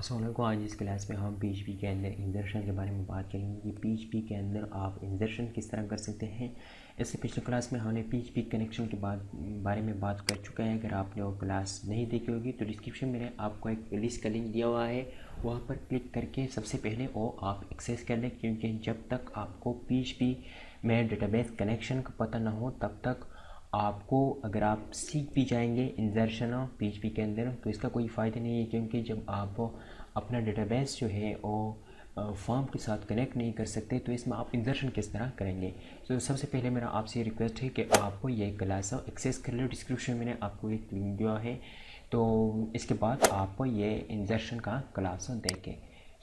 अस्सलाम वालेकुम। आज इस क्लास में हम पीएचपी के अंदर इंजर्शन के बारे में बात करेंगे कि पीएचपी के अंदर आप इंजर्शन किस तरह कर सकते हैं। इससे पिछले क्लास में हमने पीएचपी कनेक्शन के बारे में बात कर चुका है। अगर आपने वो क्लास नहीं देखी होगी तो डिस्क्रिप्शन में आपको एक प्लेलिस्ट का लिंक दिया हुआ है, वहाँ पर क्लिक करके सबसे पहले वो आप एक्सेस कर लें, क्योंकि जब तक आपको पीएचपी में डेटाबेस कनेक्शन का पता ना हो तब तक आपको, अगर आप सीख भी जाएंगे इंजर्शन पीएचपी के अंदर, तो इसका कोई फ़ायदा नहीं है। क्योंकि जब आप अपना डेटाबेस जो है वो फॉर्म के साथ कनेक्ट नहीं कर सकते तो इसमें आप इंजर्शन किस तरह करेंगे। तो सबसे पहले मेरा आपसे रिक्वेस्ट है कि आपको ये क्लास एक्सेस कर लो। डिस्क्रिप्शन में मैंने आपको एक लिंक दिया है, तो इसके बाद आप ये इंजर्शन का क्लास देखें।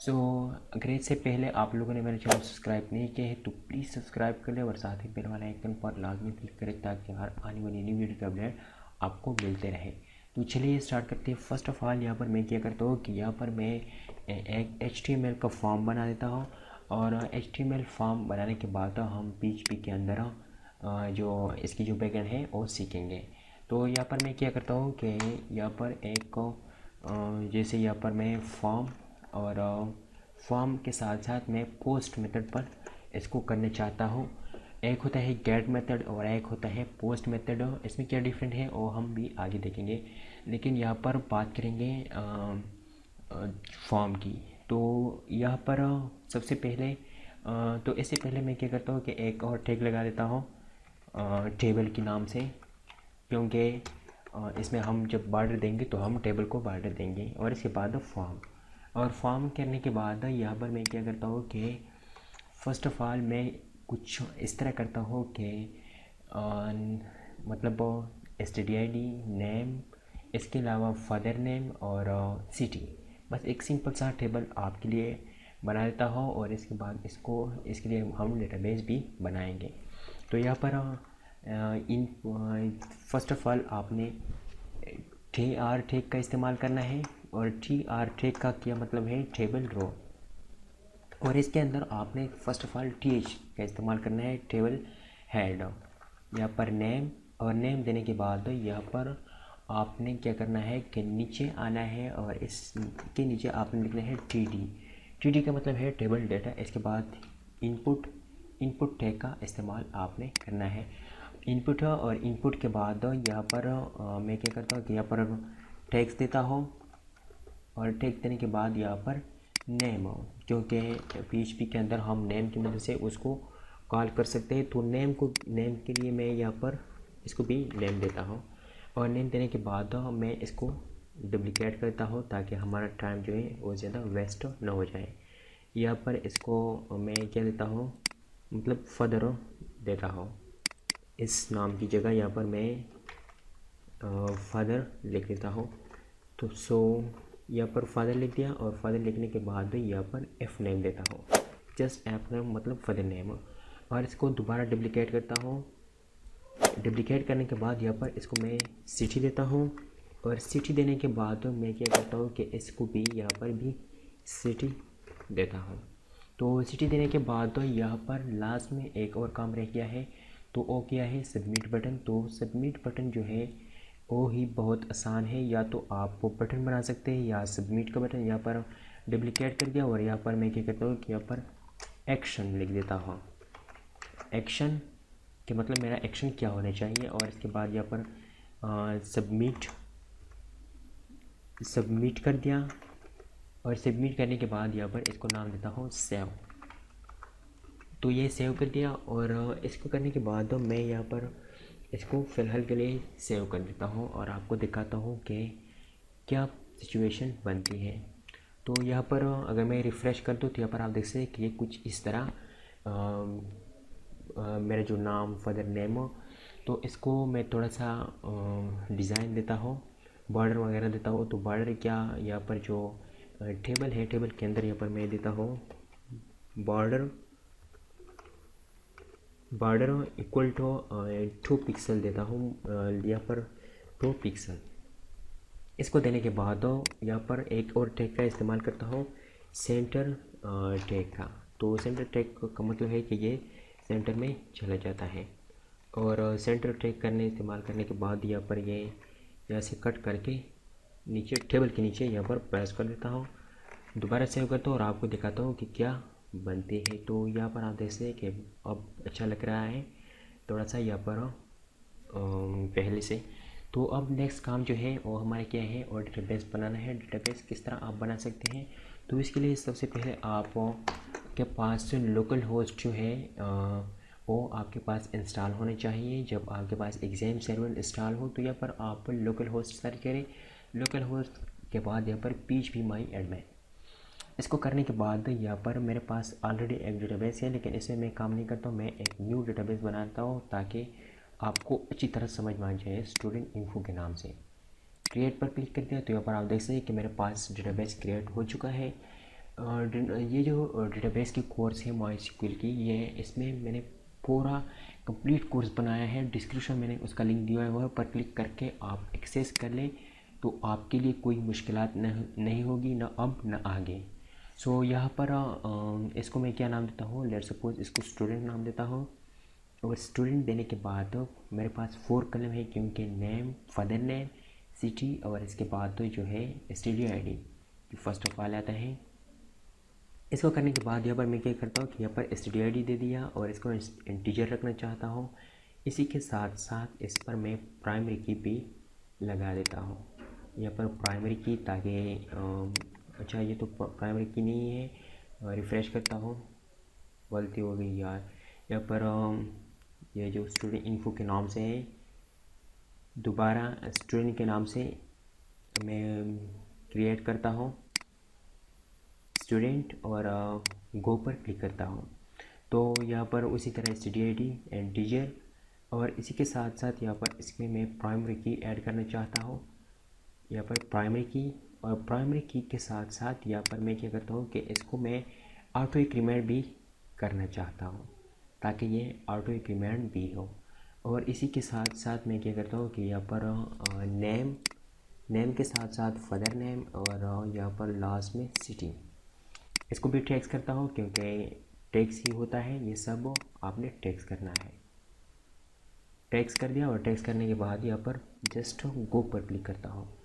अगर इससे पहले आप लोगों ने मेरे चैनल सब्सक्राइब नहीं किया है तो प्लीज़ सब्सक्राइब कर लें और साथ ही बेल वाला आइकन पर लाजमी क्लिक करें ताकि हर आने वाली नई वीडियो के अपडेट आपको मिलते रहे। तो चलिए स्टार्ट करते हैं। फर्स्ट ऑफ ऑल यहाँ पर मैं क्या करता हूँ कि यहाँ पर मैं एक HTML का फॉर्म बना देता हूँ, और HTML फॉर्म बनाने के बाद हम PHP के अंदर जो इसकी जो बैकएंड है वो सीखेंगे। तो यहाँ पर मैं क्या करता हूँ कि यहाँ पर एक जैसे यहाँ पर मैं फॉर्म और फॉर्म के साथ साथ मैं पोस्ट मेथड पर इसको करना चाहता हूँ। एक होता है गेट मेथड और एक होता है पोस्ट मेथड। इसमें क्या डिफरेंट है वो हम भी आगे देखेंगे, लेकिन यहाँ पर बात करेंगे फॉर्म की। तो यहाँ पर सबसे पहले तो इससे पहले मैं क्या करता हूँ कि एक और टैग लगा देता हूँ टेबल के नाम से, क्योंकि इसमें हम जब बॉर्डर देंगे तो हम टेबल को बॉर्डर देंगे। और इसके बाद फॉर्म, और फॉर्म करने के बाद यहाँ पर मैं क्या करता हूँ कि फ़र्स्ट ऑफ़ ऑल मैं कुछ इस तरह करता हूँ कि मतलब STDID नेम, इसके अलावा फादर नेम और सिटी, बस एक सिंपल सा टेबल आपके लिए बना देता हूँ। और इसके बाद इसके लिए हम डेटाबेस भी बनाएंगे। तो यहाँ पर फर्स्ट ऑफ़ ऑल आपने TR टैग का इस्तेमाल करना है, और TR टैग का क्या मतलब है, टेबल रो। और इसके अंदर आपने फर्स्ट ऑफ ऑल TH का इस्तेमाल करना है, टेबल हेड। यहाँ पर नेम, और नेम देने के बाद यहाँ पर आपने क्या करना है कि नीचे आना है और इसके नीचे आपने लिखना है TD का मतलब है टेबल डेटा। इसके बाद इनपुट टैग का इस्तेमाल आपने करना है। इनपुट और इनपुट के बाद यहाँ पर मैं क्या करता हूँ कि यहाँ पर टैग्स देता हूँ, और टैग देने के बाद यहाँ पर नेम, क्योंकि PHP के अंदर हम नेम की मदद से उसको कॉल कर सकते हैं। तो नेम के लिए मैं यहाँ पर इसको भी नेम देता हूँ, और नेम देने के बाद मैं इसको डुप्लिकेट करता हूँ ताकि हमारा टाइम जो है वो ज़्यादा वेस्ट ना हो जाए। यहाँ पर इसको मैं क्या देता हूँ, मतलब फादर देता हूँ इस नाम की जगह। यहाँ पर मैं फादर लिख देता हूँ। तो यहाँ पर फादर लिख दिया, और फादर लिखने के बाद यहाँ पर F नेम देता हूँ, जस्ट F नेम मतलब फादर नेम। और इसको दोबारा डुप्लिकेट करता हूँ। डुप्लिकेट करने के बाद यहाँ पर इसको मैं सिटी देता हूँ, और सिटी देने के बाद मैं क्या करता हूँ कि इसको भी यहाँ पर भी सिटी देता हूँ। तो सिटी देने के बाद यहाँ पर लास्ट में एक और काम रह गया है, तो वो क्या है, सबमिट बटन। तो सबमिट बटन जो है वो ही बहुत आसान है, या तो आप वो बटन बना सकते हैं या सबमिट का बटन। यहाँ पर डुप्लिकेट कर दिया, और यहाँ पर मैं क्या करता हूँ कि यहाँ पर एक्शन लिख देता हूँ। एक्शन के मतलब मेरा एक्शन क्या होना चाहिए। और इसके बाद यहाँ पर सबमिट कर दिया, और सबमिट करने के बाद यहाँ पर इसको नाम देता हूँ सेव। तो ये सेव कर दिया, और इसको करने के बाद मैं यहाँ पर इसको फ़िलहाल के लिए सेव कर देता हूँ, और आपको दिखाता हूँ कि क्या सिचुएशन बनती है। तो यहाँ पर अगर मैं रिफ़्रेश कर दूँ तो यहाँ पर आप देख सकते हैं कि ये कुछ इस तरह मेरा जो नाम फादर नेम हो, तो इसको मैं थोड़ा सा डिज़ाइन देता हूँ, बॉर्डर वगैरह देता हूँ। तो बॉर्डर क्या, यहाँ पर जो टेबल है, टेबल के अंदर यहाँ पर मैं देता हूँ बॉर्डर इक्वल टू 2 पिक्सल देता हूँ, यहाँ पर 2 पिक्सल। इसको देने के बाद यहाँ पर एक और टैग का इस्तेमाल करता हूँ, सेंटर टैग का। तो सेंटर टैग का मतलब है कि ये सेंटर में चला जाता है, और सेंटर टैग इस्तेमाल करने के बाद यहाँ पर ये यहाँ से कट करके नीचे टेबल के नीचे यहाँ पर प्रेस कर देता हूँ, दोबारा सेव करता हूँ और आपको दिखाता हूँ कि क्या बनती है। तो यहाँ पर आप देख सकते हैं कि अब अच्छा लग रहा है थोड़ा सा यहाँ पर पहले से। तो अब नेक्स्ट काम जो है वो हमारे क्या है, और डेटाबेस बनाना है। डेटाबेस किस तरह आप बना सकते हैं, तो इसके लिए सबसे पहले आप के पास लोकल होस्ट जो है वो आपके पास इंस्टॉल होने चाहिए। जब आपके पास एग्ज़ाम सर्वर इंस्टॉल हो तो यहाँ पर आप लोकल होस्ट सर्च करें। लोकल होस्ट के बाद यहाँ पर phpMyAdmin। इसको करने के बाद यहाँ पर मेरे पास ऑलरेडी एक डेटाबेस है, लेकिन इसमें मैं काम नहीं करता हूँ। मैं एक न्यू डेटाबेस बनाता हूँ ताकि आपको अच्छी तरह समझ में आ जाए। स्टूडेंट इन्फो के नाम से क्रिएट पर क्लिक करते हैं तो यहाँ पर आप देख सकते हैं कि मेरे पास डेटाबेस क्रिएट हो चुका है। ये जो डेटाबेस की कोर्स है MySQL की, ये इसमें मैंने पूरा कंप्लीट कोर्स बनाया है। डिस्क्रिप्शन मैंने उसका लिंक दिया हुआ है, पर क्लिक करके आप एक्सेस कर लें तो आपके लिए कोई मुश्किलात नहीं होगी, ना अब ना आगे। सो यहाँ पर इसको मैं क्या नाम देता हूँ, लेट सपोज इसको स्टूडेंट नाम देता हूँ। और स्टूडेंट देने के बाद मेरे पास 4 कलम है, क्योंकि नेम, फादर नेम, सिटी और इसके बाद जो है study ID first of all आता है। इसको करने के बाद यहाँ पर मैं क्या करता हूँ कि यहाँ पर स्टडी ID दे दिया और इसको इंटीजर रखना चाहता हूँ। इसी के साथ साथ इस पर मैं प्राइमरी की भी लगा देता हूँ, यहाँ पर प्राइमरी की, ताकि अच्छा ये तो प्राइमरी की नहीं है। रिफ़्रेश करता हूँ, गलती हो गई यार। यहाँ पर ये जो स्टूडेंट इन्फो के नाम से है, दोबारा स्टूडेंट के नाम से मैं क्रिएट करता हूँ स्टूडेंट और गो पर क्लिक करता हूँ। तो यहाँ पर उसी तरह स्टडी ID एंड टीचर, और इसी के साथ साथ यहाँ पर इसमें मैं प्राइमरी की ऐड करना चाहता हूँ। यहाँ पर प्राइमरी की, और प्राइमरी की के साथ साथ यहाँ पर मैं क्या करता हूँ कि इसको मैं ऑटो इंक्रीमेंट भी करना चाहता हूँ, ताकि ये ऑटो इंक्रीमेंट भी हो। और इसी के साथ साथ मैं क्या करता हूँ कि यहाँ पर नेम के साथ साथ फादर नेम और यहाँ पर लास्ट में सिटी, इसको भी टैक्स करता हूँ, क्योंकि टैक्स ही होता है ये सब, आपने टैक्स करना है। टैक्स कर दिया, और टैक्स करने के बाद यहाँ पर जस्ट गो पर क्लिक करता हूँ।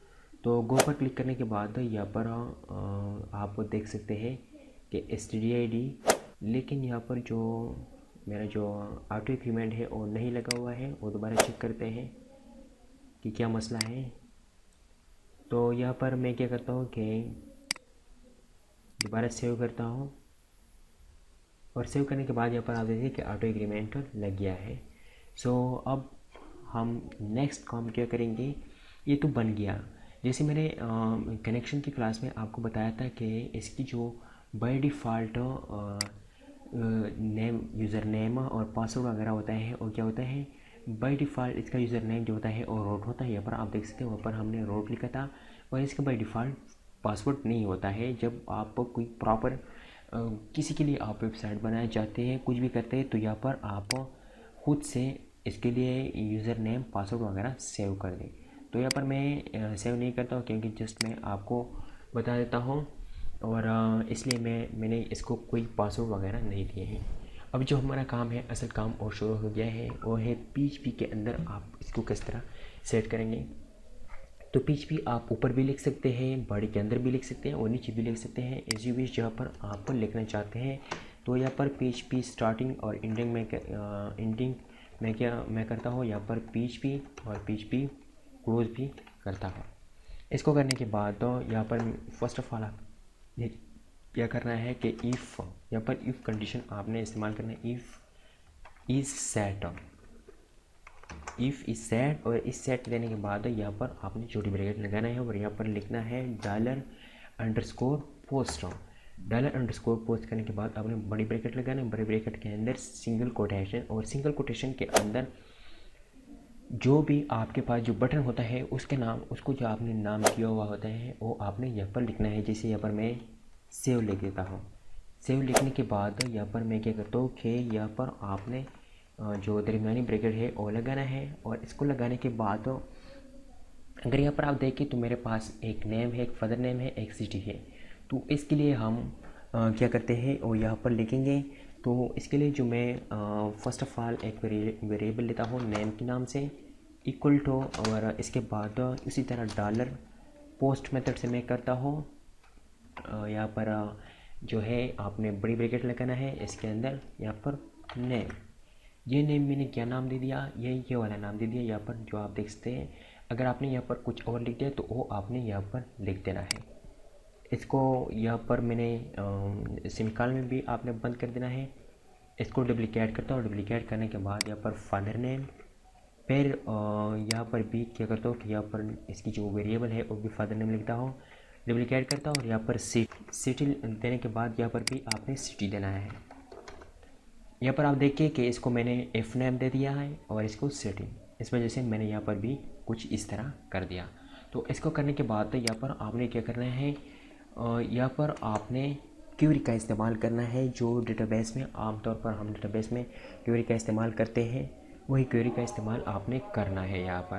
तो गो पर क्लिक करने के बाद यहाँ पर आप देख सकते हैं कि स्टडी ID, लेकिन यहाँ पर जो मेरा जो ऑटो इंक्रीमेंट है वो नहीं लगा हुआ है। वो दोबारा चेक करते हैं कि क्या मसला है। तो यहाँ पर मैं क्या करता हूँ कि दोबारा सेव करता हूँ, और सेव करने के बाद यहाँ पर आप देखिए कि ऑटो इंक्रीमेंट लग गया है। सो अब हम नेक्स्ट काम क्या करेंगे, ये तो बन गया। जैसे मैंने कनेक्शन की क्लास में आपको बताया था कि इसकी जो by default name, user name और पासवर्ड वगैरह होता है, और क्या होता है बाय डिफ़ॉल्ट इसका यूज़र नेम जो होता है और रूट होता है। यहाँ पर आप देख सकते हैं वहाँ पर हमने रूट लिखा था, और इसका बाय डिफ़ॉल्ट पासवर्ड नहीं होता है। जब आप कोई प्रॉपर किसी के लिए आप वेबसाइट बनाना चाहते हैं, कुछ भी करते हैं, तो यहाँ पर आप खुद से इसके लिए यूज़र नेम, पासवर्ड वगैरह सेव कर दें। तो यहाँ पर मैं सेव नहीं करता हूँ, क्योंकि जस्ट मैं आपको बता देता हूँ, और इसलिए मैंने इसको कोई पासवर्ड वगैरह नहीं दिए हैं। अब जो हमारा काम है, असल काम और शुरू हो गया है, वो है PHP के अंदर आप इसको किस तरह सेट करेंगे। तो PHP आप ऊपर भी लिख सकते हैं, बॉडी के अंदर भी लिख सकते हैं, और नीचे भी लिख सकते हैं, एज यू विश जहाँ पर आप लिखना चाहते हैं। तो यहाँ पर PHP स्टार्टिंग और एंडिंग मैं करता हूँ यहाँ पर PHP, और PHP क्लोज भी करता हूँ। इसको करने के बाद तो यहाँ पर फर्स्ट ऑफ ऑल आप क्या करना है कि इफ़, यहाँ पर इफ़ कंडीशन आपने इस्तेमाल करना है। If is set, if is set, और इस सेट देने के बाद यहाँ पर आपने छोटी ब्रैकेट लगाना है, और यहाँ पर लिखना है $_पोस्ट। $_पोस्ट करने के बाद आपने बड़ी ब्रैकेट लगाना है। बड़ी ब्रैकेट के अंदर सिंगल कोटेशन, और सिंगल कोटेशन के अंदर जो भी आपके पास जो बटन होता है उसके नाम, उसको जो आपने नाम किया हुआ होता है वो आपने यहाँ पर लिखना है। जैसे यहाँ पर मैं सेव लिख देता हूँ। सेव लिखने के बाद यहाँ पर मैं क्या करता हूँ कि यहाँ पर आपने जो दरमियानी ब्रैकेट है वो लगाना है, और इसको लगाने के बाद अगर यहाँ पर आप देखें तो मेरे पास एक नेम है, एक फादर नेम है, एक सिटी है। तो इसके लिए हम क्या करते हैं वो यहाँ पर लिखेंगे। तो इसके लिए जो मैं फर्स्ट ऑफ ऑल एक वेरिएबल लेता हूँ नेम के नाम से, इक्वल टू, और इसके बाद इसी तरह $पोस्ट मेथड से मैं करता हूँ यहाँ पर जो है आपने बड़ी ब्रैकेट लगाना है, इसके अंदर यहाँ पर नेम। ये नेम मैंने क्या नाम दे दिया, ये वाला नाम दे दिया यहाँ पर जो आप देख सकते हैं। अगर आपने यहाँ पर कुछ और लिख दिया तो वो आपने यहाँ पर लिख देना है। इसको यहाँ पर मैंने सेमीकोलन में भी आपने बंद कर देना है। इसको डुप्लीकेट करता हूँ, डुप्लीकेट करने के बाद यहाँ पर फादर नेम, फिर यहाँ पर भी क्या करता हूँ कि यहाँ पर इसकी जो वेरिएबल है वो भी फादर नेम लिखता हूँ, डुप्लीकेट करता हूँ और यहाँ पर सिटी देने के बाद यहाँ पर भी आपने सिटी देना है। यहाँ पर आप देखिए कि इसको मैंने एफ नेम दे दिया है और इसको सिटी, इस वजह से मैंने यहाँ पर भी कुछ इस तरह कर दिया। तो इसको करने के बाद यहाँ पर आपने क्या करना है, यहाँ पर आपने क्वेरी का इस्तेमाल करना है। जो डेटाबेस में आमतौर पर हम डेटाबेस में क्वेरी का इस्तेमाल करते हैं, वही क्वेरी का इस्तेमाल आपने करना है यहाँ पर।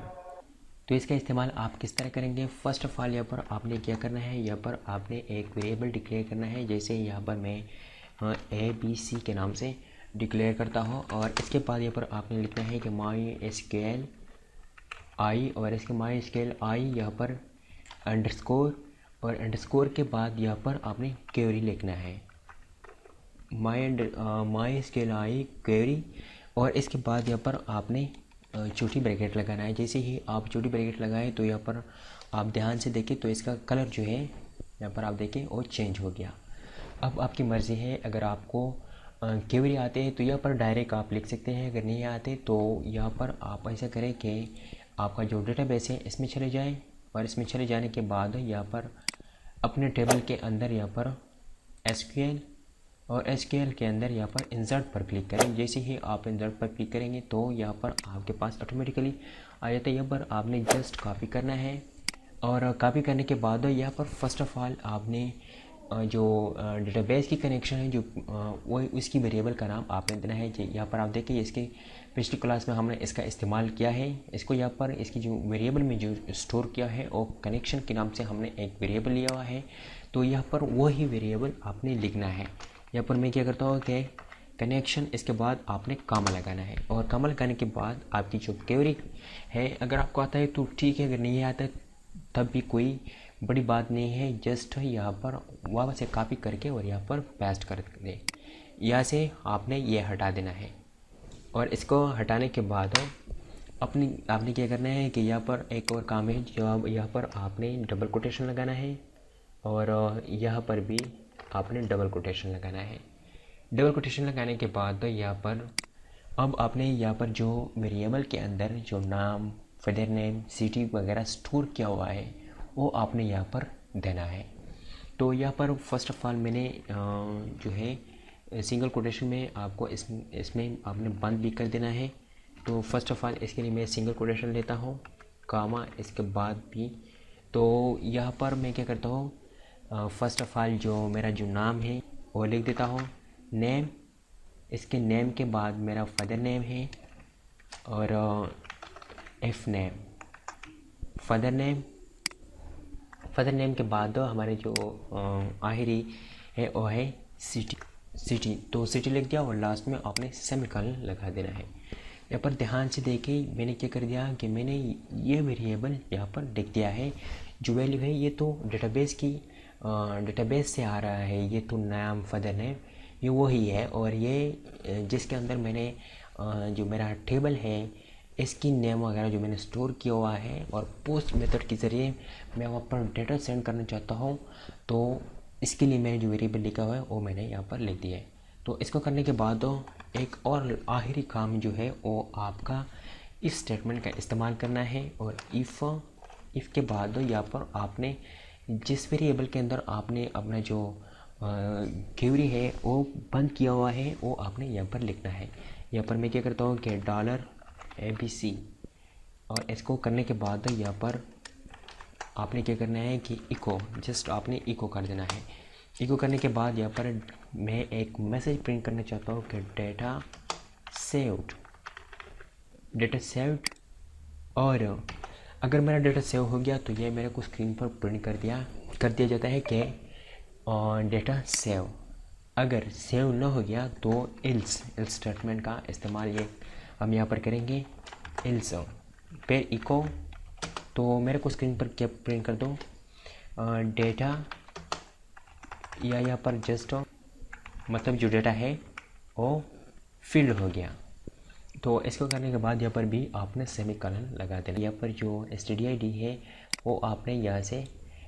तो इसका इस्तेमाल आप किस तरह करेंगे, फ़र्स्ट ऑफ़ ऑल यहाँ पर आपने क्या करना है, यहाँ पर आपने एक वेरिएबल डिक्लेयर करना है। जैसे यहाँ पर मैं ABC के नाम से डिक्लेयर करता हूँ और इसके बाद यहाँ पर आपने लिखना है कि MySQL आई, और इसके MySQL आई यहाँ पर अंडरस्कोर, और अंडरस्कोर के बाद यहाँ पर आपने क्वेरी लिखना है, MySQL आई क्वेरी। और इसके बाद यहाँ पर आपने छोटी ब्रैकेट लगाना है। जैसे ही आप छोटी ब्रैकेट लगाएं तो यहाँ पर आप ध्यान से देखें तो इसका कलर जो है यहाँ पर आप देखें वो चेंज हो गया। अब आपकी मर्ज़ी है, अगर आपको क्वेरी आते हैं तो यहाँ पर डायरेक्ट आप लिख सकते हैं, अगर नहीं आते तो यहाँ पर आप ऐसा करें कि आपका जो डेटाबेस है इसमें चले जाएं, और इसमें चले जाने के बाद यहाँ पर अपने टेबल के अंदर यहाँ पर SQL, और SQL के अंदर यहाँ पर इंसर्ट पर क्लिक करें। जैसे ही आप इंसर्ट पर क्लिक करेंगे तो यहाँ पर आपके पास ऑटोमेटिकली आ जाता है। यहाँ पर आपने जस्ट कॉपी करना है, और कॉपी करने के बाद यहाँ पर फर्स्ट ऑफ ऑल आपने जो डेटाबेस की कनेक्शन है जो वो उसकी वेरिएबल का नाम आपने देना है। यहाँ पर आप देखिए इसकी पिछली क्लास में हमने इसका इस्तेमाल किया है। इसको यहाँ पर इसकी जो वेरिएबल में जो स्टोर किया है वो कनेक्शन के नाम से हमने एक वेरिएबल लिया हुआ है, तो यहाँ पर वही वेरिएबल आपने लिखना है। यहाँ पर मैं क्या करता हूँ कि कनेक्शन, इसके बाद आपने कामा लगाना है, और कामा लगाने के बाद आपकी जो क्वेरी है अगर आपको आता है तो ठीक है, अगर नहीं आता तब भी कोई बड़ी बात नहीं है। जस्ट यहाँ पर वापस से कॉपी करके और यहाँ पर पेस्ट कर दे, यहाँ से आपने ये हटा देना है। और इसको हटाने के बाद आपने क्या करना है कि यहाँ पर एक और काम है, जो यहाँ पर आपने डबल कोटेशन लगाना है, और यहाँ पर भी आपने डबल कोटेशन लगाना है। डबल कोटेशन लगाने के बाद यहाँ पर अब आपने यहाँ पर जो वेरिएबल के अंदर जो नाम, फादर नेम, सिटी वगैरह स्टोर किया हुआ है वो आपने यहाँ पर देना है। तो यहाँ पर फर्स्ट ऑफ ऑल मैंने जो है सिंगल कोटेशन में आपको इसमें आपने बंद भी कर देना है। तो फर्स्ट ऑफ ऑल इसके लिए मैं सिंगल कोटेशन लेता हूँ, कामा, इसके बाद भी। तो यहाँ पर मैं क्या करता हूँ, फर्स्ट ऑफ ऑल जो मेरा जो नाम है वो लिख देता हूँ, नेम, इसके नेम के बाद मेरा फादर नेम है, और एफ नेम, फादर नेम के बाद हमारे जो आखिरी है वो है सिटी। तो सिटी लिख दिया और लास्ट में आपने सेमीकोलन लगा देना है। यहाँ पर ध्यान से देखिए मैंने क्या कर दिया कि मैंने ये वेरिएबल यहाँ पर लिख दिया है। जो वैल्यू है ये तो डेटाबेस से आ रहा है, ये तो नाम, फादर नेम ये वही है, और ये जिसके अंदर मैंने जो मेरा टेबल है इसकी नेम वगैरह जो मैंने स्टोर किया हुआ है, और पोस्ट मेथड के ज़रिए मैं वहाँ पर डेटा सेंड करना चाहता हूँ, तो इसके लिए मैंने जो वेरिएबल लिखा हुआ है वो मैंने यहाँ पर लिख दिया है। तो इसको करने के बाद एक और आखिरी काम जो है वो आपका इफ स्टेटमेंट का इस्तेमाल करना है, और इफ़ के बाद यहाँ पर आपने जिस वेरिएबल के अंदर आपने अपना जो क्वेरी है वो बंद किया हुआ है वो आपने यहाँ पर लिखना है। यहाँ पर मैं क्या करता हूँ कि $ABC, और इसको करने के बाद यहाँ पर आपने क्या करना है कि इको, जस्ट आपने इको कर देना है। इको करने के बाद यहाँ पर मैं एक मैसेज प्रिंट करना चाहता हूँ कि डेटा सेव्ड, और अगर मेरा डेटा सेव हो गया तो ये मेरे को स्क्रीन पर प्रिंट कर दिया जाता है कि डेटा सेव। अगर सेव ना हो गया तो एल्स स्टेटमेंट का इस्तेमाल ये हम यहाँ पर करेंगे, एल्स फिर इको। तो मेरे को स्क्रीन पर क्या प्रिंट कर दो, डेटा या यहाँ पर जस्ट मतलब जो डेटा है वो फिल्ड हो गया। तो इसको करने के बाद यहाँ पर भी आपने सेमीकोलन लगा देना। यहाँ पर जो std है वो आपने यहाँ से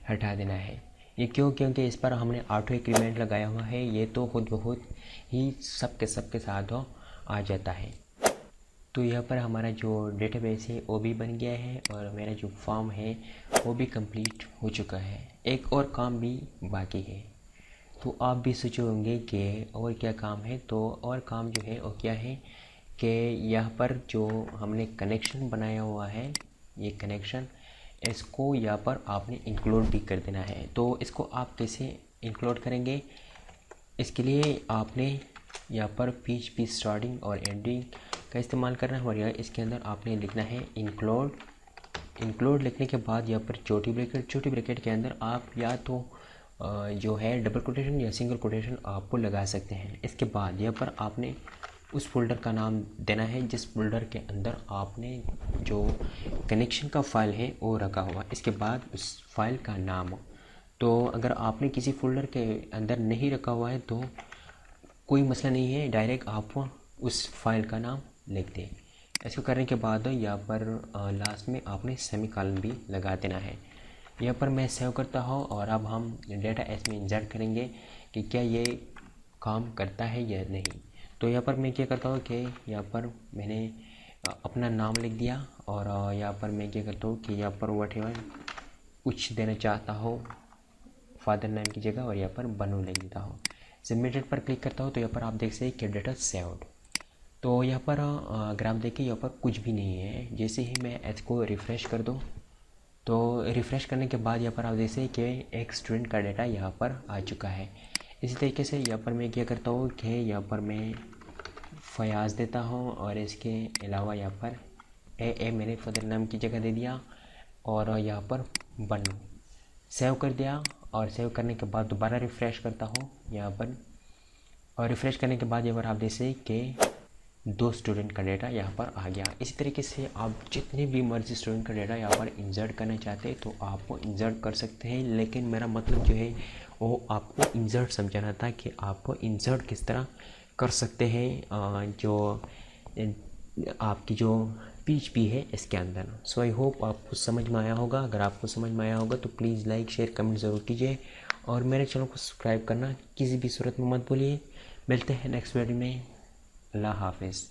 हटा देना है। ये क्यों? क्योंकि इस पर हमने ऑटो इंक्रीमेंट लगाया हुआ है, ये तो खुद ब खुद ही सबके साथ आ जाता है। तो यहाँ पर हमारा जो डेटाबेस है वो भी बन गया है और मेरा जो फॉर्म है वो भी कंप्लीट हो चुका है। एक और काम भी बाकी है। तो आप भी सोचे होंगे कि और क्या काम है। तो और काम जो है वो क्या है कि यहाँ पर जो हमने कनेक्शन बनाया हुआ है, ये कनेक्शन, इसको यहाँ पर आपने इंक्लूड भी कर देना है। तो इसको आप कैसे इंक्लूड करेंगे? इसके लिए आपने यहाँ पर PHP स्टार्टिंग और एंडिंग का इस्तेमाल करना है और यहाँ इसके अंदर आपने लिखना है इंक्लूड लिखने के बाद यहाँ पर छोटी ब्रैकेट के अंदर आप या तो जो है डबल कोटेशन या सिंगल कोटेशन आपको लगा सकते हैं। इसके बाद यहाँ पर आपने उस फोल्डर का नाम देना है जिस फोल्डर के अंदर आपने जो कनेक्शन का फाइल है वो रखा हुआ। इसके बाद उस फाइल का नाम। तो अगर आपने किसी फोल्डर के अंदर नहीं रखा हुआ है तो कोई मसला नहीं है, डायरेक्ट आप उस फाइल का नाम लिख दें। ऐसा करने के बाद यहाँ पर लास्ट में आपने सेमीकोलन भी लगा देना है। यहाँ पर मैं सेव करता हूँ और अब हम डेटा इसमें इंसर्ट करेंगे कि क्या ये काम करता है या नहीं। तो यहाँ पर मैं क्या करता हूँ कि यहाँ पर मैंने अपना नाम लिख दिया और यहाँ पर मैं क्या करता हूँ कि यहाँ पर व्हाटएवर कुछ देना चाहता हूँ फादर नेम की जगह और यहाँ पर बनू लिख देता हूँ। सबमिटेड पर क्लिक करता हूँ तो यहाँ पर आप देख सकते हैं कि डेटा सेव्ड। तो यहाँ पर अगर आप देखें यहाँ पर कुछ भी नहीं है। जैसे ही मैं इसको रिफ़्रेश कर दूँ तो रिफ़्रेश करने के बाद यहाँ पर आप देख सकते हैं कि एक स्टूडेंट का डेटा यहाँ पर आ चुका है। इसी तरीके से यहाँ पर मैं क्या करता हूँ कि यहाँ पर मैं फयाज़ देता हूँ और इसके अलावा यहाँ पर ए मैंने फादर नाम की जगह दे दिया और यहाँ पर बनू सेव कर दिया। और सेव करने के बाद दोबारा रिफ़्रेश करता हूँ यहाँ पर और रिफ़्रेश करने के बाद यहाँ पर आप देख सकते कि 2 स्टूडेंट का डेटा यहाँ पर आ गया। इसी तरीके से आप जितने भी मर्जी स्टूडेंट का डेटा यहाँ पर इंसर्ट करना चाहते हैं तो आप वो इंसर्ट कर सकते हैं। लेकिन मेरा मतलब जो है वो आपको इंसर्ट समझाना था कि आपको इंसर्ट किस तरह कर सकते हैं जो आपकी जो PHP है इसके अंदर। सो आई होप आपको समझ में आया होगा। अगर आपको समझ में आया होगा तो प्लीज़ लाइक शेयर कमेंट ज़रूर कीजिए और मेरे चैनल को सब्सक्राइब करना किसी भी सूरत में मत भूलिए। मिलते हैं नेक्स्ट वीडियो में। अल्लाह हाफिज़।